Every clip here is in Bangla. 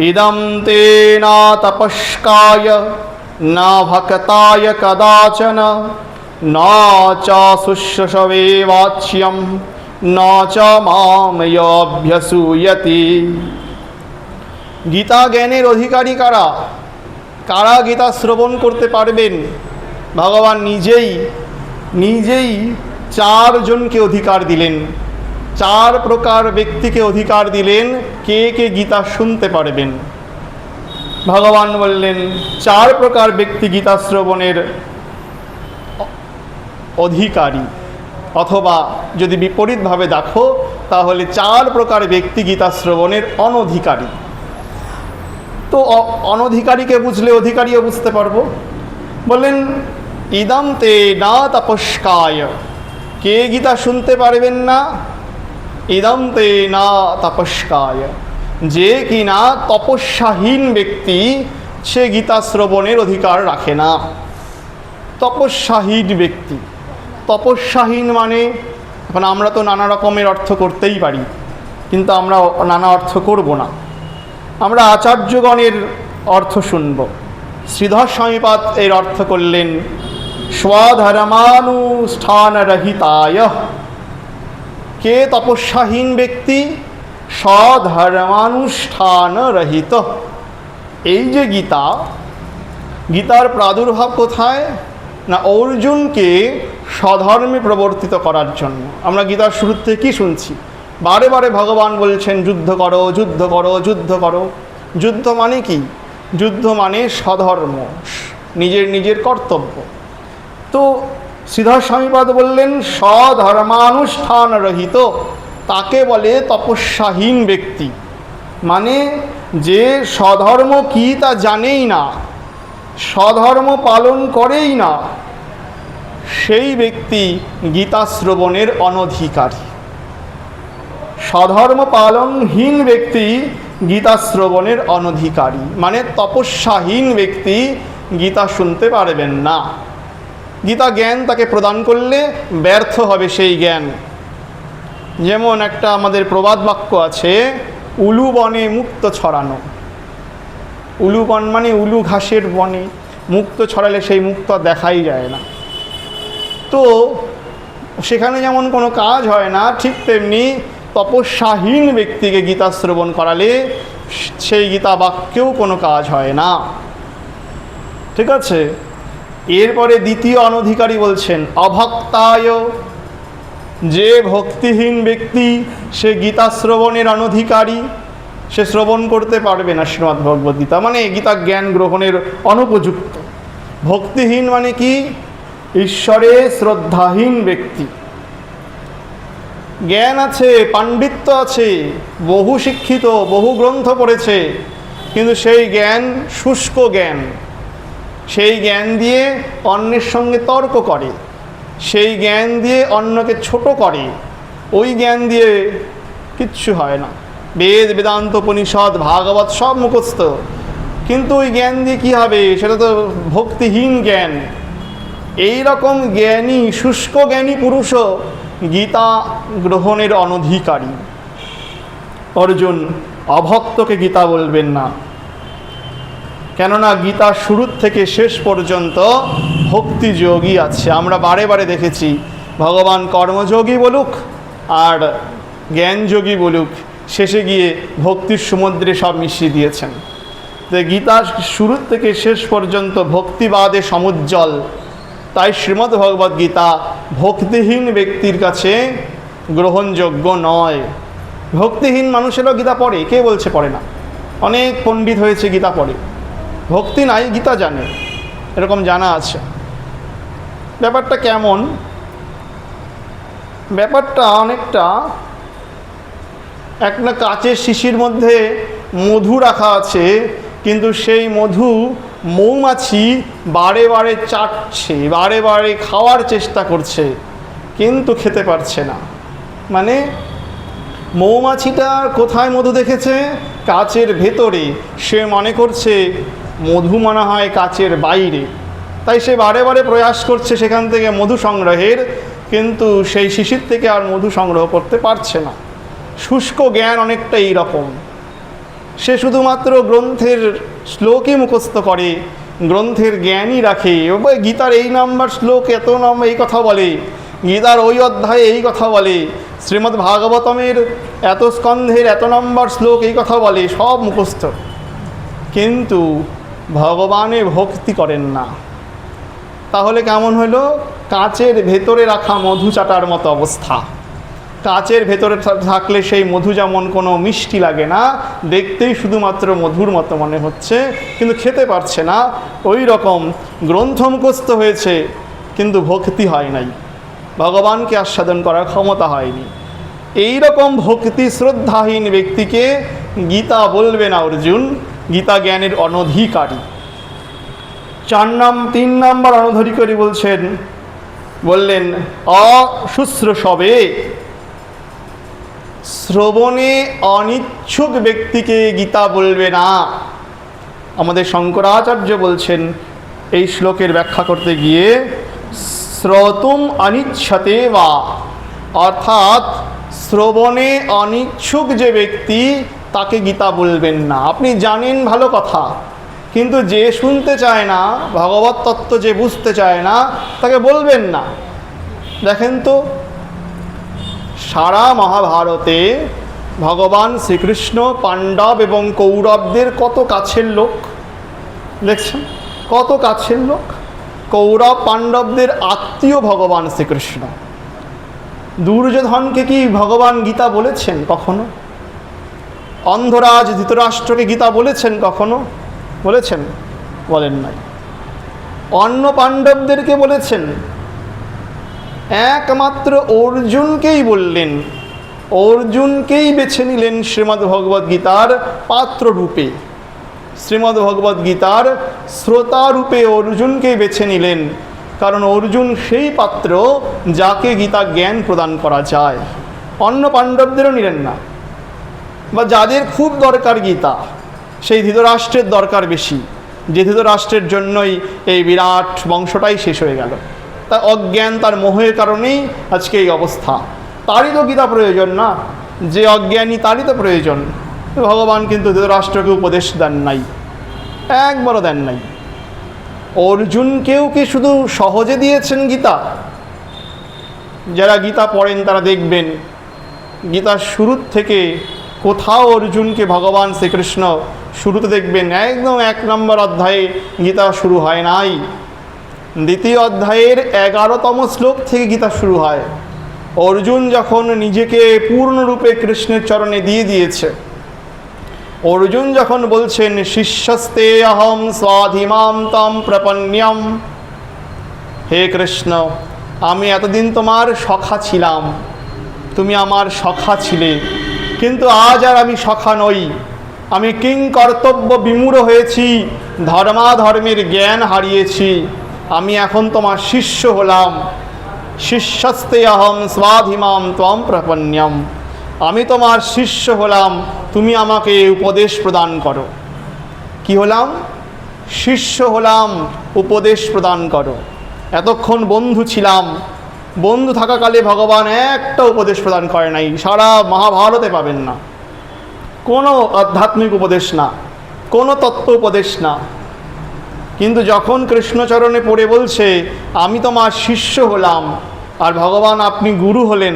ইদম তে না তপস্কায় না ভক্তায় কদাচন না চ শুশ্রূষবে বাচ্যম না চ মাময়ভ্যসূয়তি। গীতা জ্ঞানের অধিকারী কারা? কারা গীতা শ্রবণ করতে পারবেন? ভগবান নিজেই চারজনকে অধিকার দিলেন, চার প্রকার ব্যক্তিকে অধিকার দিলেন কে কে গীতা শুনতে পারবেন। ভগবান বললেন চার প্রকার ব্যক্তি গীতা শ্রবণের অধিকারী, অথবা যদি বিপরীতভাবে দেখো তাহলে চার প্রকার ব্যক্তি গীতা শ্রবণের অনধিকারী। তো অনধিকারীকে বুঝলে অধিকারীও বুঝতে পারবো। বললেন ইদম তে না তপস্কায়, কে গীতা শুনতে পারবেন না? ইদম তে না তপস্কায়, যে কিনা তপস্যাহীন ব্যক্তি সে গীতা শ্রবণের অধিকার রাখে না। তপস্যাহীন ব্যক্তি, তপস্যাহীন মানে এখন আমরা তো নানা রকমের অর্থ করতেই পারি, কিন্তু আমরা নানা অর্থ করব না, আমরা আচার্যগণের অর্থ শুনব। শ্রীধর স্বামীপাদ এর অর্থ করলেন স্বধর্মানুষ্ঠানরহিতায়। কে তপস্যাহীন ব্যক্তি? স্বধর্মানুষ্ঠানরহিত। এই যে গীতার প্রাদুর্ভাব কোথায়? না অর্জুনকে স্বধর্মে প্রবর্তিত করার জন্য। আমরা গীতার শুরুর থেকে কী শুনছি? বারে বারে ভগবান বলছেন যুদ্ধ করো, যুদ্ধ করো, যুদ্ধ করো। যুদ্ধ মানে কি? যুদ্ধ মানে স্বধর্ম, নিজের কর্তব্য। তো শ্রীধর স্বামীপাদ বললেন স্বধর্মানুষ্ঠান রহিত, তাকে বলে তপস্যাহীন ব্যক্তি। মানে যে স্বধর্ম কি তা জানেই না, স্বধর্ম পালন করেই না, সেই ব্যক্তি গীতা শ্রবণের অনধিকারী। স্বধর্ম পালনহীন ব্যক্তি গীতা শ্রবণের অনধিকারী, মানে তপস্যাহীন ব্যক্তি গীতা শুনতে পারবেন না। গীতা জ্ঞান তাকে প্রদান করলে ব্যর্থ হবে সেই জ্ঞান। যেমন একটা আমাদের প্রবাদ বাক্য আছে, উলু বনে মুক্ত ছড়ানো। উলু বন মানে উলু ঘাসের বনে মুক্ত ছড়ালে সেই মুক্ত দেখাই যায় না। তো সেখানে যেমন কোনো কাজ হয় না, ঠিক তেমনি তপস্যাহীন ব্যক্তিকে গীতা শ্রবণ করালে সেই গীতা বাক্যেও কোনো কাজ হয় না। ঠিক আছে। এরপরে দ্বিতীয় অনধিকারী বলছেন অভক্তায়। যে ভক্তিহীন ব্যক্তি সে গীতা শ্রবণের অনধিকারী, সে শ্রবণ করতে পারবে না শ্রীমদ্ ভগবদ্ গীতা, মানে গীতা জ্ঞান গ্রহণের অনুপযুক্ত। ভক্তিহীন মানে কি? ঈশ্বরে শ্রদ্ধাহীন ব্যক্তি। জ্ঞান আছে, পাণ্ডিত্য আছে, বহু শিক্ষিত, বহু গ্রন্থ পড়েছে, কিন্তু সেই জ্ঞান শুষ্ক জ্ঞান। সেই জ্ঞান দিয়ে অন্যের সঙ্গে তর্ক করে, সেই জ্ঞান দিয়ে অন্যকে ছোট করে, ওই জ্ঞান দিয়ে কিচ্ছু হয় না। বেদ, বেদান্ত, উপনিষদ, ভাগবত সব মুখস্থ, কিন্তু ওই জ্ঞান দিয়ে কী হবে? সেটা তো ভক্তিহীন জ্ঞান। এই রকম জ্ঞানী, শুষ্ক জ্ঞানী পুরুষও গীতা গ্রহণের অনধিকারী। অর্জুন অভক্তকে গীতা বলবেন না, কেননা গীতা শুরুর থেকে শেষ পর্যন্ত ভক্তিযোগী আছে। আমরা বারে বারে দেখেছি, ভগবান কর্মযোগী বলুক আর জ্ঞানযোগী বলুক, শেষে গিয়ে ভক্তির সমুদ্রে সব মিশিয়ে দিয়েছেন। তো গীতা শুরুর থেকে শেষ পর্যন্ত ভক্তিবাদে সমুজ্জ্বল। তাই শ্রীমদ্ ভগবদ্ গীতা ভক্তিহীন ব্যক্তির কাছে গ্রহণযোগ্য নয়। ভক্তিহীন মানুষেরও গীতা পড়ে, কে বলছে পড়ে না? অনেক পণ্ডিত হয়েছে, গীতা পড়ে, ভক্তি নাই, গীতা জানে, এরকম জানা আছে। ব্যাপারটা কেমন? ব্যাপারটা অনেকটা একটা কাচের শিশির মধ্যে মধু রাখা আছে, কিন্তু সেই মধু মৌমাছি বারে বারে চাটছে, বারে বারে খাওয়ার চেষ্টা করছে, কিন্তু খেতে পারছে না। মানে মৌমাছিটা কোথায় মধু দেখেছে? কাচের ভেতরে। সে মনে করছে মধু মনে হয় কাচের বাইরে, তাই সে বারে বারে প্রয়াস করছে সেখান থেকে মধু সংগ্রহের, কিন্তু সেই শিশির থেকে আর মধু সংগ্রহ করতে পারছে না। শুষ্ক জ্ঞান অনেকটা এইরকম। সে শুধুমাত্র গ্রন্থের শ্লোকই মুখস্থ করে, গ্রন্থের জ্ঞানই রাখে। গীতার এই নাম্বার শ্লোক এত নাম্বার এই কথা বলে, গীতার ওই অধ্যায়ে এই কথা বলে, শ্রীমদ্ ভাগবতমের এত স্কন্ধের এত নম্বর শ্লোক এই কথা বলে, সব মুখস্থ, কিন্তু ভগবানে ভক্তি করেন না। তাহলে কেমন হলো? কাঁচের ভেতরে রাখা মধু চাটার মতো অবস্থা। কাঁচের ভেতরে থাকলে সেই মধু যেমন কোনো মিষ্টি লাগে না, দেখতেই শুধুমাত্র মধুর মতো মনে হচ্ছে, কিন্তু খেতে পারছে না, ওই রকম গ্রন্থ মুখস্থ হয়েছে কিন্তু ভক্তি হয় নাই, ভগবানকে আস্বাদন করার ক্ষমতা হয়নি। এই রকম ভক্তি শ্রদ্ধাহীন ব্যক্তিকে গীতা বলবে না অর্জুন, গীতা জ্ঞানের অনধিকারী। 3 নাম্বার অনধিকারী বললেন অশুশ্রূষবে, শ্রবণে অনিচ্ছুক ব্যক্তিকে গীতা বলবে না। আমাদের শঙ্করাচার্য বলছেন এই শ্লোকের ব্যাখ্যা করতে গিয়ে, শ্রোতুম অনিচ্ছতে বা, অর্থাৎ শ্রবণে অনিচ্ছুক যে ব্যক্তি তাকে গীতা বলবেন না। আপনি জানেন ভালো কথা, কিন্তু যে শুনতে চায় না, ভগবত তত্ত্ব যে বুঝতে চায় না, তাকে বলবেন না। দেখেন তো, সারা মহাভারতে ভগবান শ্রীকৃষ্ণ পাণ্ডব এবং কৌরবদের কত কাছের লোক, দেখছেন কত কাছের লোক। কৌরব পাণ্ডবদের আত্মীয় ভগবান শ্রীকৃষ্ণ। দুর্যোধনকে কি ভগবান গীতা বলেছেন কখনো? অন্ধরাজ ধৃতরাষ্ট্রকে গীতা বলেছেন কখনো? বলেছেন? বলেন নাই। অন্য পাণ্ডবদেরকে বলেছেন? একমাত্র অর্জুনকেই বললেন, অর্জুনকেই বেছে নিলেন শ্রীমদ্ ভগবদ্ গীতার পাত্র রূপে, শ্রীমদ্ ভগবদ্ গীতার শ্রোতা রূপে অর্জুনকেই বেছে নিলেন, কারণ অর্জুন সেই পাত্র যাকে গীতা জ্ঞান প্রদান করা যায়। অন্য পাণ্ডবদেরও নিলেন না, বা যাদের খুব দরকার গীতা, সেই ধৃতরাষ্ট্রের দরকার বেশি, যে ধৃতরাষ্ট্রের জন্যই এই বিরাট বংশটাই শেষ হয়ে গেল। তার অজ্ঞান, তার মোহের কারণেই আজকে এই অবস্থা। তারই তো গীতা প্রয়োজন না, যে অজ্ঞানী তারই তো প্রয়োজন। ভগবান কিন্তু ধৃতরাষ্ট্রকে উপদেশ দেন নাই, একবারও দেন নাই। অর্জুনকেও কি শুধু সহজে দিয়েছেন গীতা? যারা গীতা পড়েন তারা দেখবেন গীতার শুরুর থেকে কোথাও অর্জুনকে ভগবান শ্রীকৃষ্ণ, শুরুতে দেখবেন একদম 1 নম্বর অধ্যায়ে গীতা শুরু হয় নাই, 2য় অধ্যায়ের 11তম শ্লোক থেকে গীতা শুরু হয়। অর্জুন যখন নিজেকে পূর্ণরূপে কৃষ্ণের চরণে দিয়ে দিয়েছে, অর্জুন যখন বলছেন শিষ্যস্তে অহম স্বাধিমাম তম প্রপন্যম, হে কৃষ্ণ, আমি এতদিন তোমার সখা ছিলাম, তুমি আমার সখা ছিলে, কিন্তু আজ আর আমি সখা নই, আমি কিং কর্তব্য বিমূঢ় হয়েছি, ধর্মাধর্মের জ্ঞান হারিয়েছি, আমি এখন তোমার শিষ্য হলাম। শিষ্যস্তে অহম স্বাধিমাম ত্বম প্রপন্যম, আমি তোমার শিষ্য হলাম, তুমি আমাকে উপদেশ প্রদান করো। কি হলাম? শিষ্য হলাম, উপদেশ প্রদান করো। এতক্ষণ বন্ধু ছিলাম, বন্ধু থাকাকালে ভগবান একটা উপদেশ প্রদান করে নাই, সারা মহাভারতে পাবেন না। কোনো আধ্যাত্মিক উপদেশ না, কোনো তত্ত্ব উপদেশ না। কিন্তু যখন কৃষ্ণচরণে পড়ে বলছে আমি তোমার শিষ্য হলাম, আর ভগবান আপনি গুরু হলেন,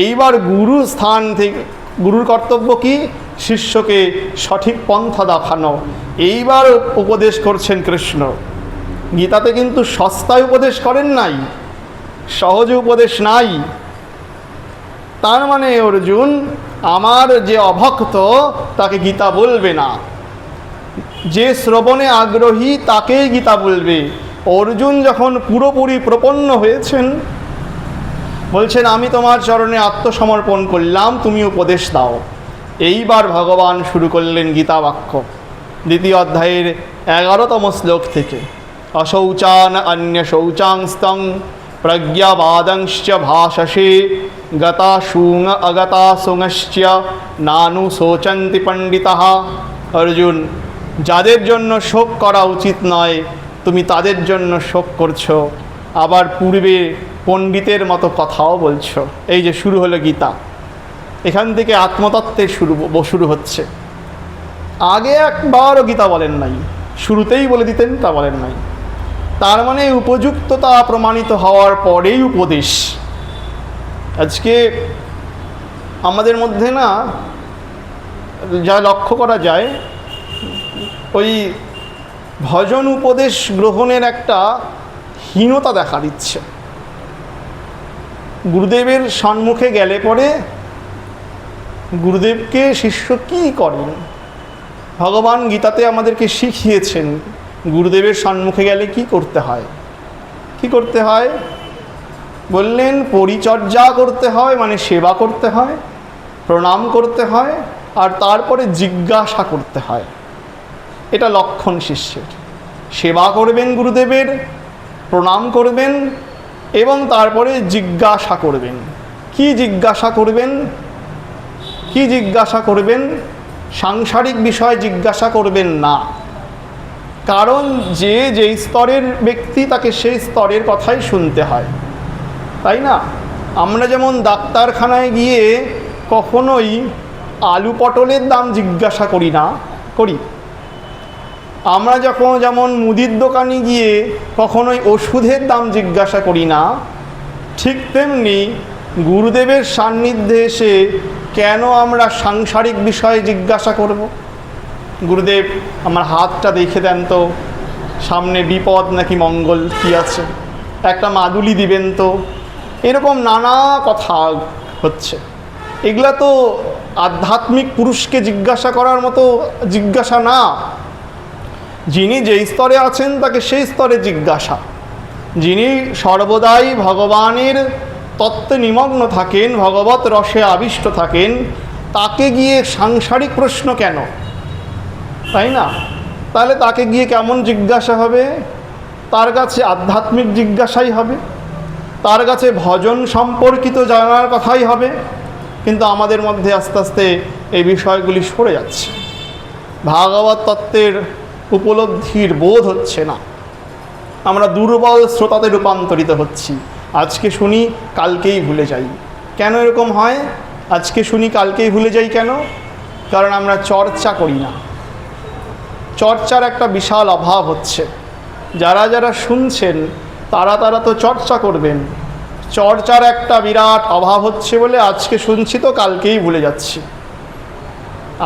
এইবার গুরু স্থান থেকে, গুরুর কর্তব্য কি? শিষ্যকে সঠিক পন্থা দেখানো। এইবার উপদেশ করছেন কৃষ্ণ। গীতাতে কিন্তু সস্তায় উপদেশ করেন নাই, সহজে উপদেশ নাই। তার মানে অর্জুন আমার যে অভক্ত তাকে গীতা বলবে না, যে শ্রবণে আগ্রহী তাকেই গীতা বলবে। অর্জুন যখন পুরোপুরি প্রপন্ন হয়েছেন, বলছেন আমি তোমার চরণে আত্মসমর্পণ করলাম, তুমি উপদেশ দাও। এইবার ভগবান শুরু করলেন গীতা বাক্য 2য় অধ্যায়ের 11তম শ্লোক থেকে। অশৌচান অন্য শৌচাংস্তং প্রজ্ঞাবাদংশ্চ ভাষসে গতা শুং অগতা শুংশ্চ নানু শোচন্তি পণ্ডিতাঃ। অর্জুন, যাদের জন্য শোক করা উচিত নয় তুমি তাদের জন্য শোক করছো, আবার পূর্বে পণ্ডিতের মতো কথাও বলছো। এই যে শুরু হলো গীতা, এখান থেকে আত্মতত্ত্বের শুরু হচ্ছে। আগে একবারও গীতা বলেন নাই, শুরুতেই বলে দিতেন তা বলেন নাই। তার মানে উপযুক্ততা প্রমাণিত হওয়ার পরেই উপদেশ। আজকে আমাদের মধ্যে না যা লক্ষ্য করা যায়, ওই ভজন উপদেশ গ্রহণের একটা হীনতা দেখা দিচ্ছে। গুরুদেবের সম্মুখে গেলে পরে গুরুদেবকে শিষ্য কী করেন, ভগবান গীতাতে আমাদেরকে শিখিয়েছেন গুরুদেবের সম্মুখে গেলে কি করতে হয়। কি করতে হয় বললেন, পরিচর্যা করতে হয়, মানে সেবা করতে হয়, প্রণাম করতে হয়, আর তারপরে জিজ্ঞাসা করতে হয়। এটা লক্ষণ শিষ্যের। সেবা করবেন গুরুদেবের, প্রণাম করবেন এবং তারপরে জিজ্ঞাসা করবেন। কি জিজ্ঞাসা করবেন? কি জিজ্ঞাসা করবেন? সাংসারিক বিষয় জিজ্ঞাসা করবেন না, কারণ যে যেই স্তরের ব্যক্তি তাকে সেই স্তরের কথাই শুনতে হয়, তাই না? আমরা যেমন ডাক্তারখানায় গিয়ে কখনোই আলু পটলের দাম জিজ্ঞাসা করি না, করি। আমরা যেমন মুদির দোকানে গিয়ে কখনোই ওষুধের দাম জিজ্ঞাসা করি না, ঠিক তেমনি গুরুদেবের সান্নিধ্যে এসে কেন আমরা সাংসারিক বিষয়ে জিজ্ঞাসা করব? গুরুদেব আমার হাতটা দেখে দেন তো, সামনে বিপদ নাকি মঙ্গল কি আছে, একটা মাদুলি দিবেন তো, এরকম নানা কথা হচ্ছে। এগুলা তো আধ্যাত্মিক পুরুষকে জিজ্ঞাসা করার মতো জিজ্ঞাসা না। যিনি যেই স্তরে আছেন তাকে সেই স্তরে জিজ্ঞাসা। যিনি সর্বদাই ভগবানের তত্ত্বে নিমগ্ন থাকেন, ভগবত রসে আবিষ্ট থাকেন, তাকে গিয়ে সাংসারিক প্রশ্ন কেন, তাই না? তাহলে তাকে গিয়ে কেমন জিজ্ঞাসা হবে? তার কাছে আধ্যাত্মিক জিজ্ঞাসাই হবে, তার কাছে ভজন সম্পর্কিত জানার কথাই হবে। কিন্তু আমাদের মধ্যে আস্তে আস্তে এই বিষয়গুলি সরে যাচ্ছে, ভাগবত তত্ত্বের উপলব্ধির বোধ হচ্ছে না, আমরা দুর্বল শ্রোতাতে রূপান্তরিত হচ্ছি। আজকে শুনি কালকেই ভুলে যাই। কেন এরকম হয়? আজকে শুনি কালকেই ভুলে যাই কেন? কারণ আমরা চর্চা করি না। চর্চার একটা বিশাল অভাব হচ্ছে। যারা যারা শুনছেন তারা তো চর্চা করবেন। চর্চার একটা বিরাট অভাব হচ্ছে বলে আজকে শুনছি তো কালকেই ভুলে যাচ্ছি,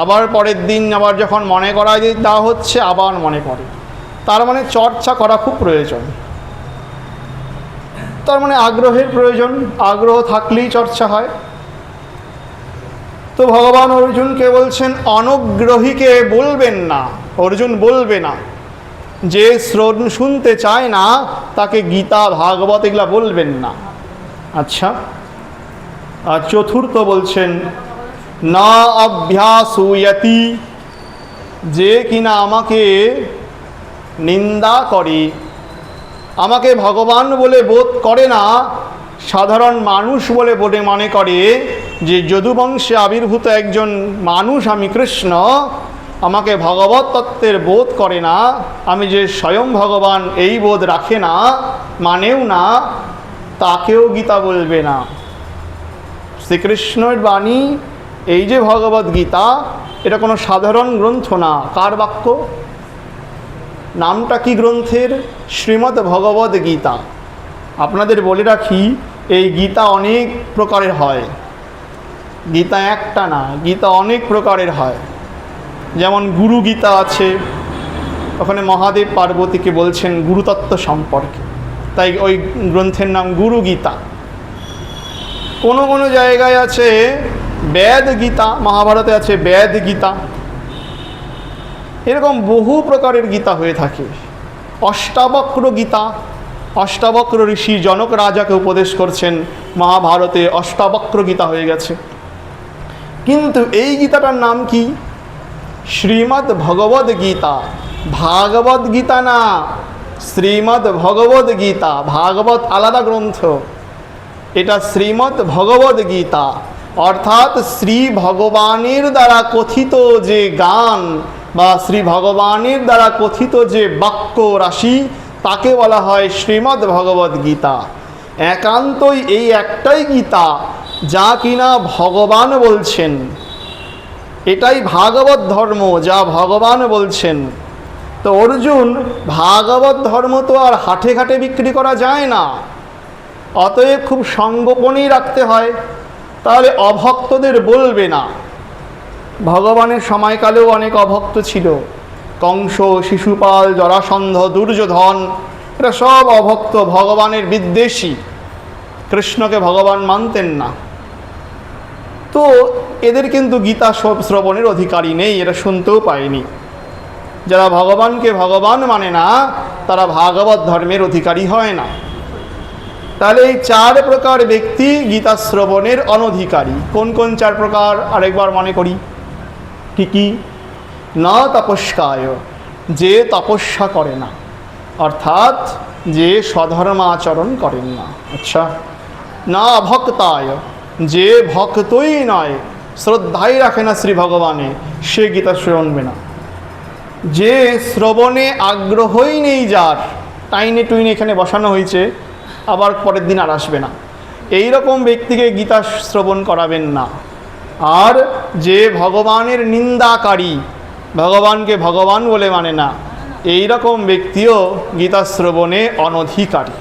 আবার পরের দিন আবার যখন মনে করা দেওয়া হচ্ছে আবার মনে পড়ে। তার মানে চর্চা করা খুব প্রয়োজন, তার মানে আগ্রহের প্রয়োজন। আগ্রহ থাকলেই চর্চা হয়। তো ভগবান অর্জুনকে বলছেন অনগ্রহীকে বলবেন না, অর্জুন বলবে না। যে শুনতে চায় না তাকে গীতা ভাগবত এগুলা বলবেন না। আচ্ছা, আর চতুর্থ বলছেন না অভ্যাসুয়তি, যে কিনা আমাকে নিন্দা করে, আমাকে ভগবান বলে বোধ করে না, সাধারণ মানুষ বলে মনে করে যে যদুবংশে আবির্ভূত একজন মানুষ আমি কৃষ্ণ, আমাকে ভগবত তত্ত্বের বোধ করে না, আমি যে স্বয়ং ভগবান এই বোধ রাখে না, মানেও না, তাকেও গীতা বলবে না। শ্রীকৃষ্ণের বাণী এই যে ভগবদ গীতা, এটা কোনো সাধারণ গ্রন্থ না। কার বাক্য? নামটা কি গ্রন্থের? শ্রীমদ্ ভগবদ গীতা। আপনাদের বলে রাখি, এই গীতা অনেক প্রকারের হয়। গীতা একটা না, গীতা অনেক প্রকারের হয়। যেমন গুরু গীতা আছে, ওখানে মহাদেব পার্বতীকে বলছেন গুরুতত্ত্ব সম্পর্কে, তাই ওই গ্রন্থের নাম গুরু গীতা। কোনো কোনো জায়গায় আছে বেদ গীতা, মহাভারতে আছে বেদ গীতা। এরকম বহু প্রকারের গীতা হয়ে থাকে। অষ্টাবক্র গীতা, অষ্টাবক্র ঋষি জনক রাজাকে উপদেশ করছেন, মহাভারতে অষ্টাবক্র গীতা হয়ে গেছে। কিন্তু এই গীতাটার নাম কি? শ্রীমদ্ ভগবদ গীতা। ভাগবত গীতা না, শ্রীমদ্ ভগবদ গীতা। ভাগবত আলাদা গ্রন্থ, এটা শ্রীমদ্ ভগবদ গীতা। অর্থাৎ শ্রী ভগবানের দ্বারা কথিত যে গান বা শ্রী ভগবানের দ্বারা কথিত যে বাক্য রাশি, তাকে বলা হয় শ্রীমদ্ ভগবদ গীতা। একান্তই এই একটাই গীতা যা কিনা ভগবান বলছেন। এটাই ভাগবত ধর্ম, যা ভগবান বলছেন। তো অর্জুন, ভাগবত ধর্ম তো আর হাটে ঘাটে বিক্রি করা যায় না, অতএব খুব সংগোপনেই রাখতে হয়, তাহলে অভক্তদের বলবে না। ভগবানের সময়কালেও অনেক অভক্ত ছিল, কংস, শিশুপাল, জরাসন্ধ, দুর্যোধন, এরা সব অভক্ত, ভগবানের বিদ্বেষী, কৃষ্ণকে ভগবান মানতেন না। তো এদের কিন্তু গীতা শ্রবণের অধিকারী নেই, এরা শুনতেও পায়নি। যারা ভগবানকে ভগবান মানে না, তারা ভাগবত ধর্মের অধিকারী হয় না। তাহলে এই 4 প্রকার ব্যক্তি গীতা শ্রবণের অনধিকারী। কোন কোন 4 প্রকার আরেকবার মনে করি। কি কি? না তপস্কায়, যে তপস্যা করে না, অর্থাৎ যে সধর্মাচরণ করেন না। আচ্ছা। না ভক্তায়, যে ভক্তই নয়, শ্রদ্ধাই রাখে না শ্রী ভগবানে, সে গীতা শুনবে না। যে শ্রবণে আগ্রহই নেই, যার টাইনে টুইনে এখানে বসানো হয়েছে, আবার পরের দিন আর আসবে না, এই রকম ব্যক্তিকে গীতা শ্রবণ করাবেন না। আর যে ভগবানের নিন্দাকারী, ভগবানকে ভগবান বলে মানে না, এই রকম ব্যক্তিও গীতা শ্রবণে অনধিকারী।